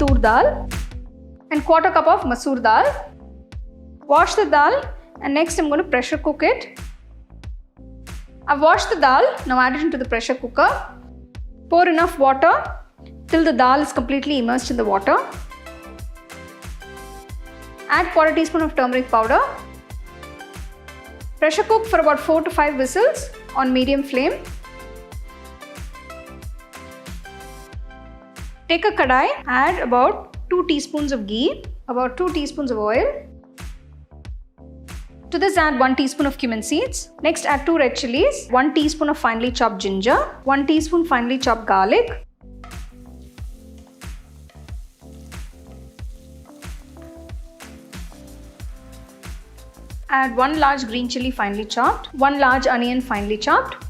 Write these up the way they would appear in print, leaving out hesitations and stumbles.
tur dal and quarter cup of masoor dal. Wash the dal and next I'm going to pressure cook it. I've washed the dal, now add it into the pressure cooker. Pour enough water till the dal is completely immersed in the water. Add quarter teaspoon of turmeric powder. Pressure cook for about 4 to 5 whistles on medium flame. Take a kadai, add about 2 teaspoons of ghee, about 2 teaspoons of oil. To this add 1 teaspoon of cumin seeds. Next add 2 red chilies, 1 teaspoon of finely chopped ginger, 1 teaspoon finely chopped garlic. Add 1 large green chilli finely chopped, 1 large onion finely chopped.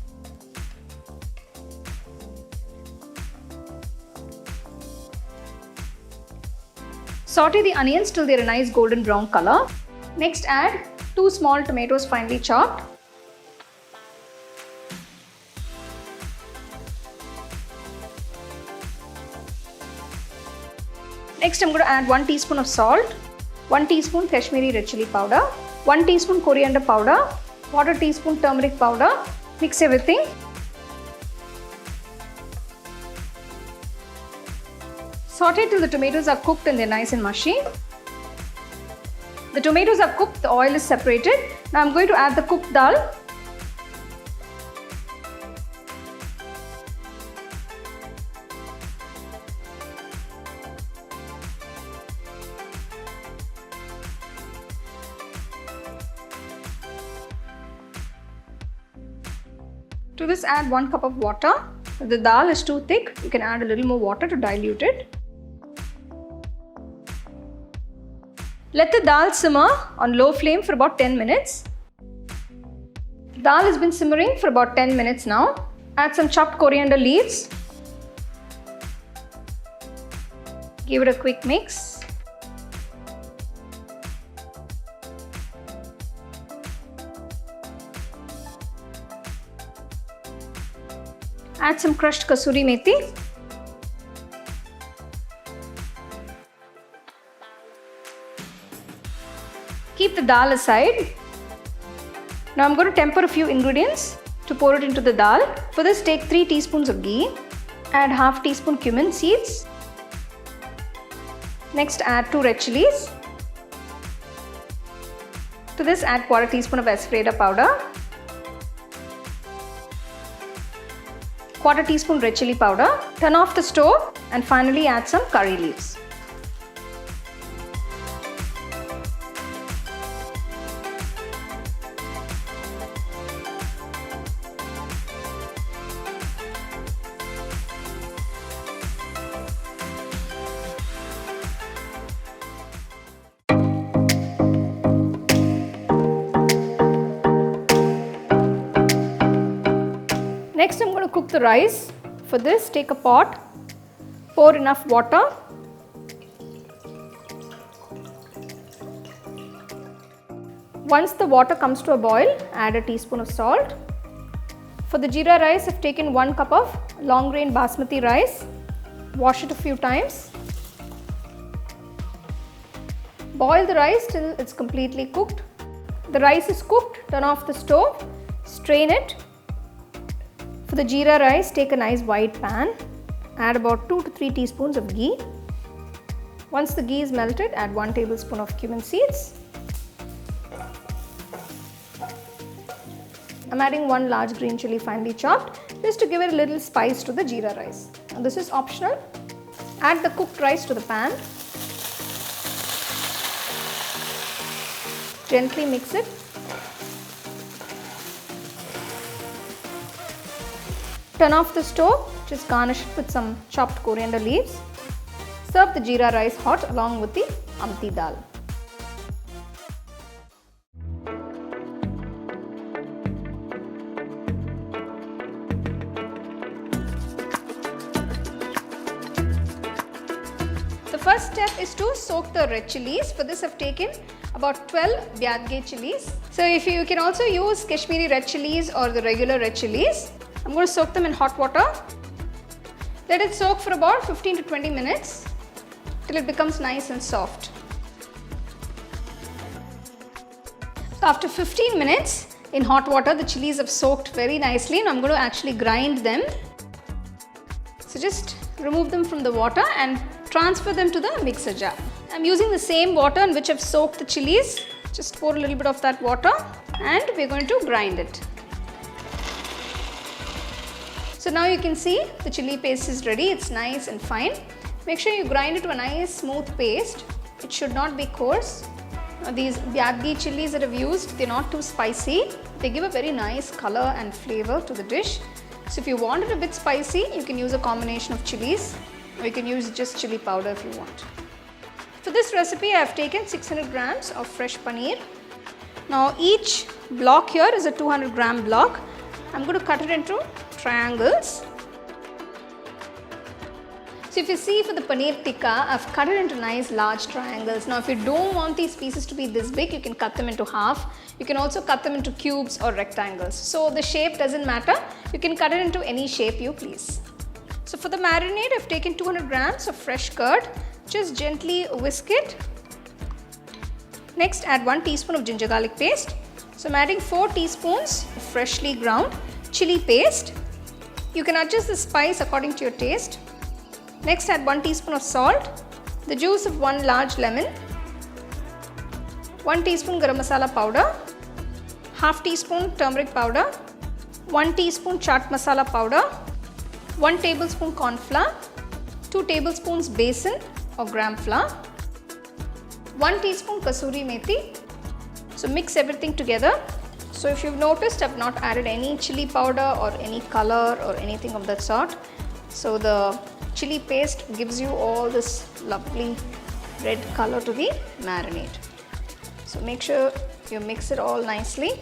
Saute the onions till they are a nice golden brown color. Next add 2 small tomatoes finely chopped. Next I'm going to add 1 teaspoon of salt, 1 teaspoon Kashmiri red chili powder, 1 teaspoon coriander powder, 1/4 teaspoon turmeric powder. Mix everything. Saute till the tomatoes are cooked and they're nice and mushy. The tomatoes are cooked, the oil is separated. Now I'm going to add the cooked dal. To this add 1 cup of water. If the dal is too thick, you can add a little more water to dilute it. Let the dal simmer on low flame for about 10 minutes. The dal has been simmering for about 10 minutes now. Add some chopped coriander leaves. Give it a quick mix. Add some crushed kasuri methi. Keep the dal aside. Now I'm going to temper a few ingredients to pour it into the dal. For this take 3 teaspoons of ghee. Add half teaspoon cumin seeds. Next add 2 red chilies. To this add 1/4 teaspoon of asafoetida powder. 1/4 teaspoon red chili powder. Turn off the stove and finally add some curry leaves. Next I'm going to cook the rice. For this take a pot, pour enough water. Once the water comes to a boil, add a teaspoon of salt. For the jeera rice I've taken 1 cup of long grain basmati rice. Wash it a few times. Boil the rice till it's completely cooked. The rice is cooked, turn off the stove, strain it. For the jeera rice, take a nice wide pan, add about 2 to 3 teaspoons of ghee. Once the ghee is melted, add 1 tablespoon of cumin seeds. I'm adding 1 large green chilli finely chopped just to give it a little spice to the jeera rice. Now this is optional. Add the cooked rice to the pan. Gently mix it. Turn off the stove, just garnish it with some chopped coriander leaves. Serve the jeera rice hot along with the amti dal. The first step is to soak the red chilies. For this I've taken about 12 Byadge chilies. So if you can also use Kashmiri red chilies or the regular red chilies. I'm going to soak them in hot water. Let it soak for about 15 to 20 minutes. till it becomes nice and soft. So after 15 minutes in hot water, the chilies have soaked very nicely, and I'm going to actually grind them. So just remove them from the water and transfer them to the mixer jar. I'm using the same water in which I've soaked the chilies. Just pour a little bit of that water and we're going to grind it. So now you can see the chili paste is ready. It's nice and fine. Make sure you grind it to a nice smooth paste. It should not be coarse. Now these Byadgi chilies that I've used, they're not too spicy. They give a very nice color and flavor to the dish. So if you want it a bit spicy, you can use a combination of chilies, or you can use just chili powder if you want. For this recipe, I have taken 600 grams of fresh paneer. Now each block here is a 200 gram block. I'm going to cut it into triangles. So if you see for the paneer tikka, I've cut it into nice large triangles. Now if you don't want these pieces to be this big, you can cut them into half. You can also cut them into cubes or rectangles. So the shape doesn't matter. You can cut it into any shape you please. So for the marinade, I've taken 200 grams of fresh curd. Just gently whisk it. Next, add 1 teaspoon of ginger garlic paste. So I'm adding 4 teaspoons of freshly ground chili paste. You can adjust the spice according to your taste. Next, add 1 teaspoon of salt, the juice of 1 large lemon, 1 teaspoon garam masala powder, half teaspoon turmeric powder, 1 teaspoon chaat masala powder, 1 tablespoon corn flour, 2 tablespoons besan or gram flour, 1 teaspoon kasuri methi. So mix everything together. So if you've noticed, I've not added any chili powder or any color or anything of that sort. So the chili paste gives you all this lovely red color to the marinade. So make sure you mix it all nicely.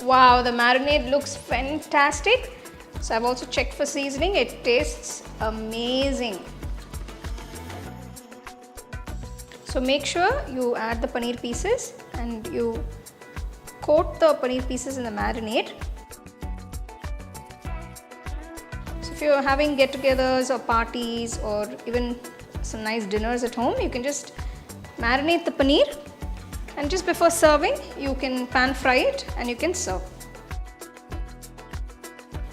Wow, the marinade looks fantastic. So I've also checked for seasoning. It tastes amazing. So make sure you add the paneer pieces and you coat the paneer pieces in the marinade. So if you're having get-togethers or parties or even some nice dinners at home, you can just marinate the paneer, and just before serving you can pan fry it and you can serve.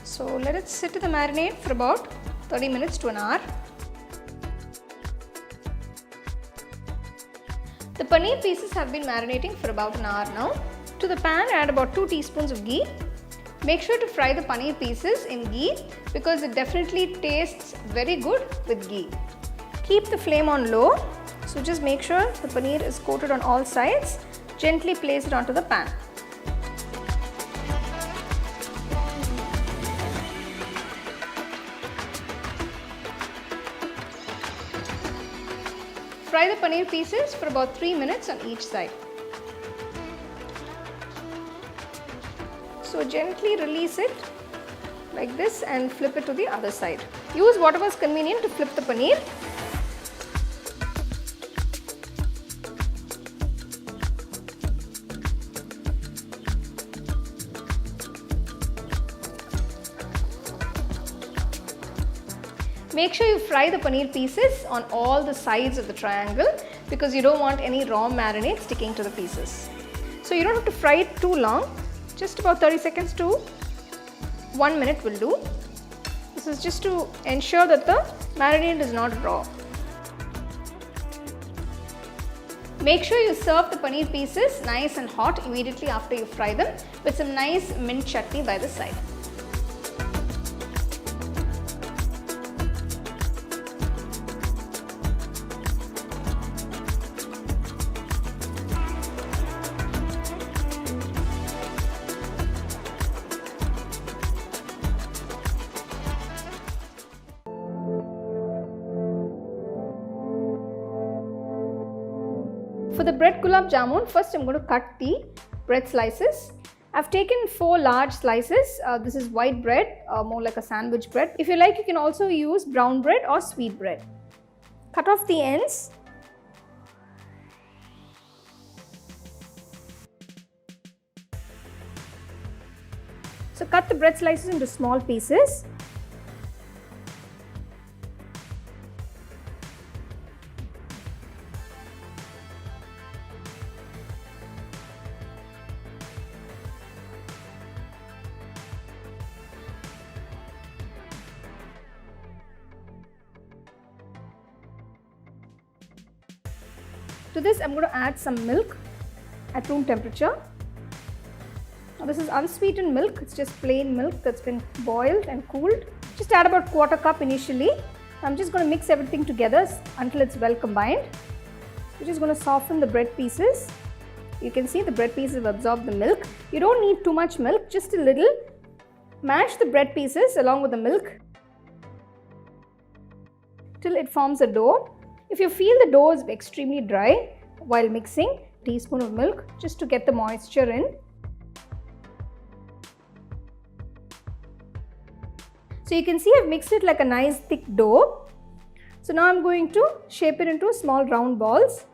So let it sit in the marinade for about 30 minutes to an hour. The paneer pieces have been marinating for about an hour now. To the pan, add about 2 teaspoons of ghee. Make sure to fry the paneer pieces in ghee because it definitely tastes very good with ghee. Keep the flame on low. So just make sure the paneer is coated on all sides. Gently place it onto the pan. Fry the paneer pieces for about 3 minutes on each side. So gently release it like this and flip it to the other side. Use whatever is convenient to flip the paneer. Make sure you fry the paneer pieces on all the sides of the triangle because you don't want any raw marinade sticking to the pieces. So you don't have to fry it too long. Just about 30 seconds to 1 minute will do. This is just to ensure that the marinade is not raw. Make sure you serve the paneer pieces nice and hot immediately after you fry them with some nice mint chutney by the side. For the bread gulab jamun, first I'm going to cut the bread slices. I've taken 4 large slices. This is white bread, more like a sandwich bread. If you like, you can also use brown bread or sweet bread. Cut off the ends. So cut the bread slices into small pieces. To this, I'm going to add some milk at room temperature. Now this is unsweetened milk, it's just plain milk that's been boiled and cooled. Just add about 1/4 cup initially. I'm just going to mix everything together until it's well combined. We're just going to soften the bread pieces. You can see the bread pieces have absorbed the milk. You don't need too much milk, just a little. Mash the bread pieces along with the milk till it forms a dough. If you feel the dough is extremely dry while mixing, a teaspoon of milk just to get the moisture in. So you can see I've mixed it like a nice thick dough. So now I'm going to shape it into small round balls.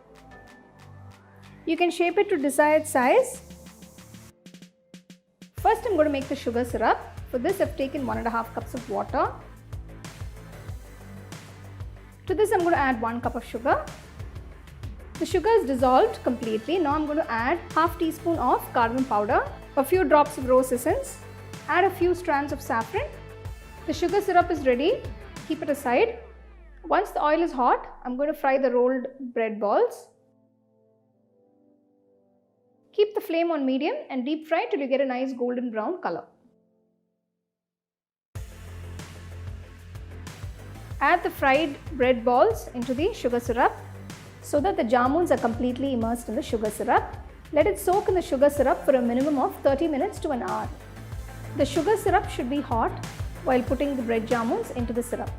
You can shape it to desired size. First I'm going to make the sugar syrup. For this I've taken 1.5 cups of water. To this I'm going to add 1 cup of sugar. The sugar is dissolved completely. Now I'm going to add half teaspoon of cardamom powder, a few drops of rose essence, add a few strands of saffron. The sugar syrup is ready. Keep it aside. Once the oil is hot, I'm going to fry the rolled bread balls. Keep the flame on medium and deep fry till you get a nice golden brown color. Add the fried bread balls into the sugar syrup so that the jamuns are completely immersed in the sugar syrup. Let it soak in the sugar syrup for a minimum of 30 minutes to an hour. The sugar syrup should be hot while putting the bread jamuns into the syrup.